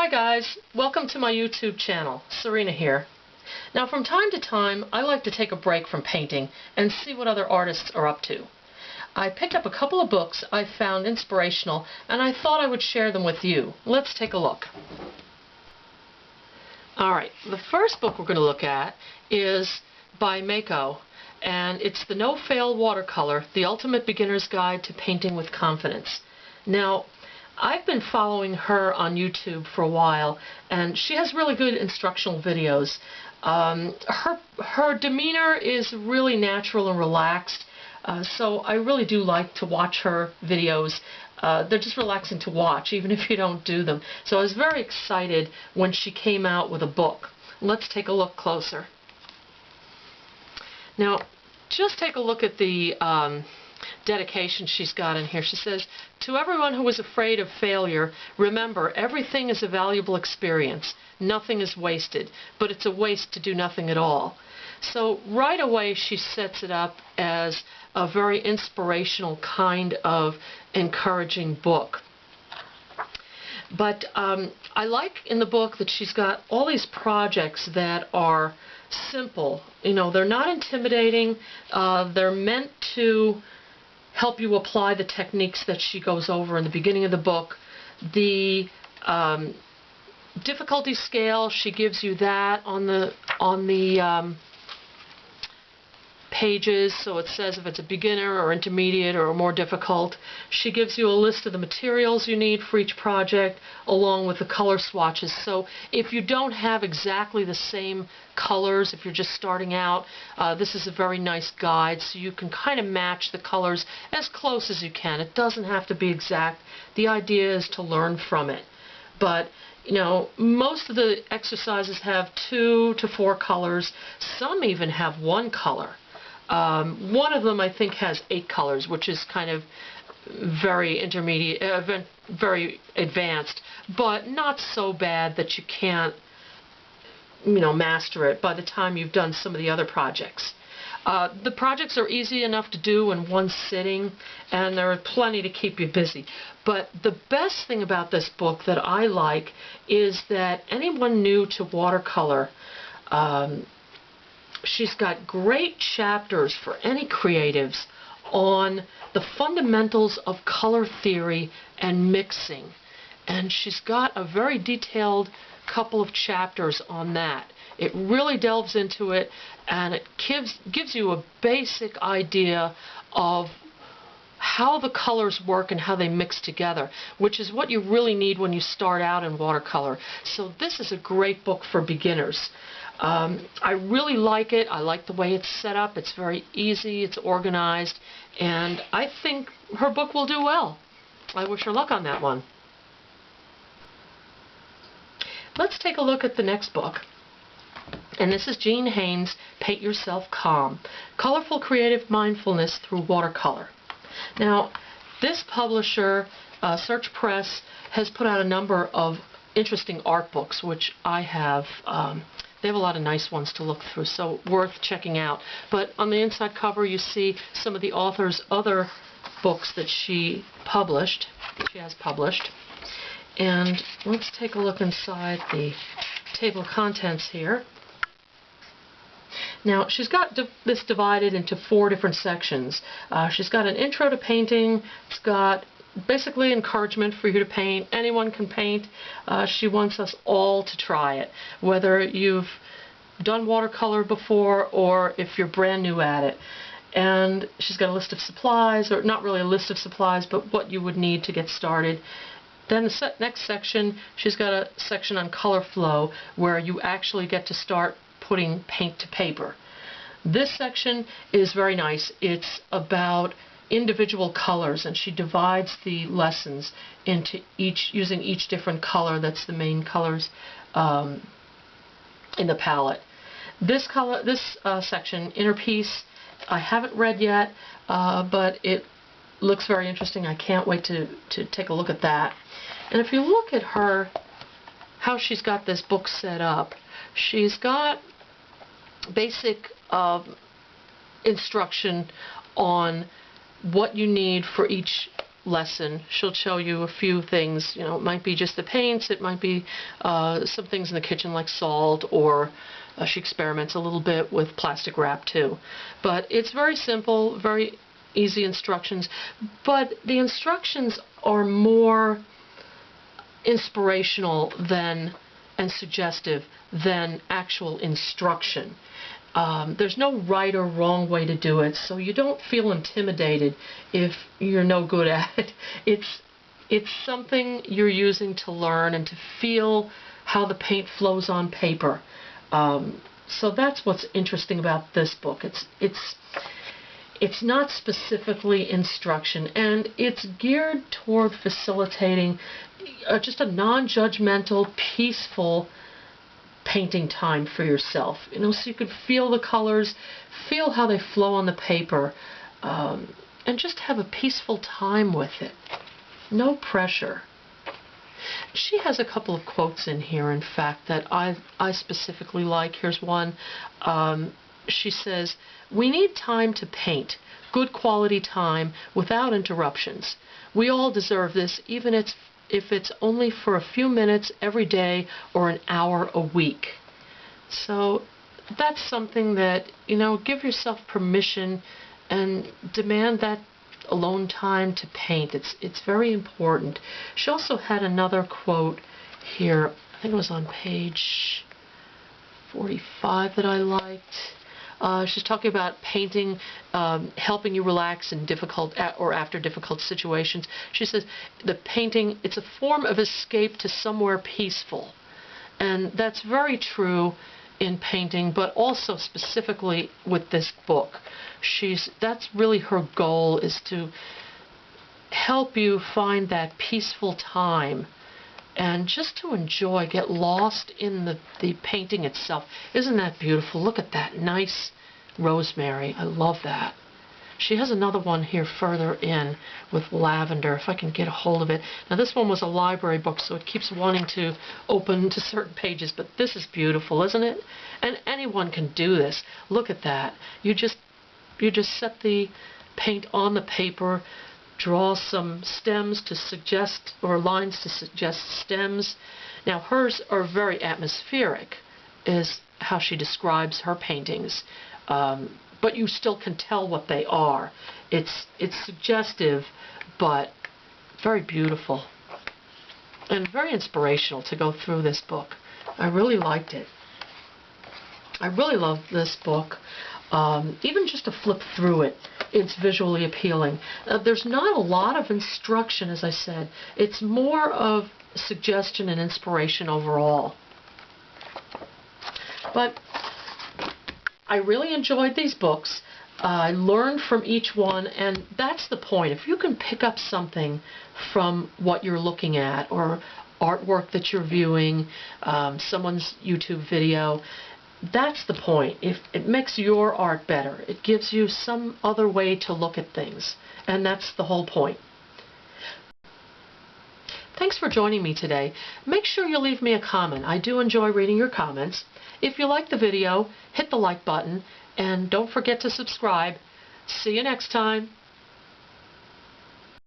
Hi guys, welcome to my YouTube channel. Serena here. Now from time to time I like to take a break from painting and see what other artists are up to. I picked up a couple of books I found inspirational and I thought I would share them with you. Let's take a look. Alright, the first book we're going to look at is by Mako, and it's the No Fail Watercolor, The Ultimate Beginner's Guide to Painting with Confidence. Now, I've been following her on YouTube for a while, and she has really good instructional videos. Her demeanor is really natural and relaxed, so I really do like to watch her videos. They're just relaxing to watch, even if you don't do them. So I was very excited when she came out with a book. Let's take a look closer. Now, just take a look at the dedication she's got in here. She says, "To everyone who is afraid of failure, remember, everything is a valuable experience. Nothing is wasted, but it's a waste to do nothing at all." So right away she sets it up as a very inspirational kind of encouraging book. But I like in the book that she's got all these projects that are simple. You know, they're not intimidating. They're meant to help you apply the techniques that she goes over in the beginning of the book. The difficulty scale, she gives you that on the pages, so it says if it's a beginner or intermediate or more difficult. She gives you a list of the materials you need for each project along with the color swatches. So if you don't have exactly the same colors, if you're just starting out, this is a very nice guide, so you can kind of match the colors as close as you can. It doesn't have to be exact. The idea is to learn from it. But you know, most of the exercises have 2 to 4 colors. Some even have 1 color. One of them I think has 8 colors, which is kind of very intermediate, very advanced, but not so bad that you can't, you know, master it by the time you've done some of the other projects. The projects are easy enough to do in one sitting, and there are plenty to keep you busy. But the best thing about this book that I like is that anyone new to watercolor, she's got great chapters for any creatives on the fundamentals of color theory and mixing. And she's got a very detailed couple of chapters on that. It really delves into it, and it gives you a basic idea of how the colors work and how they mix together, which is what you really need when you start out in watercolor. So this is a great book for beginners. I really like it. I like the way it's set up. It's very easy, it's organized, and I think her book will do well. I wish her luck on that one. Let's take a look at the next book. And this is Jean Haynes' Paint Yourself Calm, Colorful Creative Mindfulness Through Watercolor. Now, this publisher, Search Press, has put out a number of interesting art books, which I have. They have a lot of nice ones to look through, so worth checking out. But on the inside cover you see some of the author's other books that she has published. And let's take a look inside the table of contents here. Now, she's got this divided into 4 different sections. She's got an intro to painting. It's got basically encouragement for you to paint. Anyone can paint. She wants us all to try it, whether you've done watercolor before or if you're brand new at it. And she's got a list of supplies, or not really a list of supplies, but what you would need to get started. Then the next section, she's got a section on color flow where you actually get to start putting paint to paper. This section is very nice. It's about individual colors, and she divides the lessons into using each different color that's the main colors in the palette. This section, Inner Peace, I haven't read yet, but it looks very interesting. I can't wait to take a look at that. And if you look at how she's got this book set up, she's got basic instruction on what you need for each lesson, she'll show you a few things. You know, it might be just the paints, it might be some things in the kitchen like salt, or she experiments a little bit with plastic wrap too. But it's very simple, very easy instructions, but the instructions are more inspirational than and suggestive than actual instruction. There's no right or wrong way to do it, so you don't feel intimidated if you're no good at it. It's something you're using to learn and to feel how the paint flows on paper. So that's what's interesting about this book. It's not specifically instruction, and it's geared toward facilitating just a non-judgmental, peaceful painting time for yourself. You know, so you could feel the colors, feel how they flow on the paper, and just have a peaceful time with it. No pressure. She has a couple of quotes in here, in fact, that I specifically like. Here's one. She says, "We need time to paint, good quality time, without interruptions. We all deserve this, even if it's only for a few minutes every day or an hour a week." So that's something that, you know, give yourself permission and demand that alone time to paint. It's very important. She also had another quote here, I think it was on page 45, that I liked. She's talking about painting helping you relax in difficult or after difficult situations. She says the painting, it's a form of escape to somewhere peaceful. And that's very true in painting, but also specifically with this book. That's really her goal, is to help you find that peaceful time and just to enjoy, get lost in the painting itself. Isn't that beautiful? Look at that nice rosemary. I love that. She has another one here further in with lavender, if I can get a hold of it. Now this one was a library book, so it keeps wanting to open to certain pages, but this is beautiful, isn't it? And anyone can do this. Look at that. You just set the paint on the paper, draw some stems to suggest, or lines to suggest stems. Now hers are very atmospheric, is how she describes her paintings. But you still can tell what they are. It's suggestive, but very beautiful. And very inspirational to go through this book. I really liked it. I really love this book. Even just to flip through it, it's visually appealing. There's not a lot of instruction, as I said. It's more of suggestion and inspiration overall. But I really enjoyed these books. I learned from each one, and that's the point. If you can pick up something from what you're looking at, or artwork that you're viewing, someone's YouTube video, that's the point. If it makes your art better, it gives you some other way to look at things, and that's the whole point. Thanks for joining me today. Make sure you leave me a comment. I do enjoy reading your comments. If you like the video, hit the like button, and don't forget to subscribe. See you next time.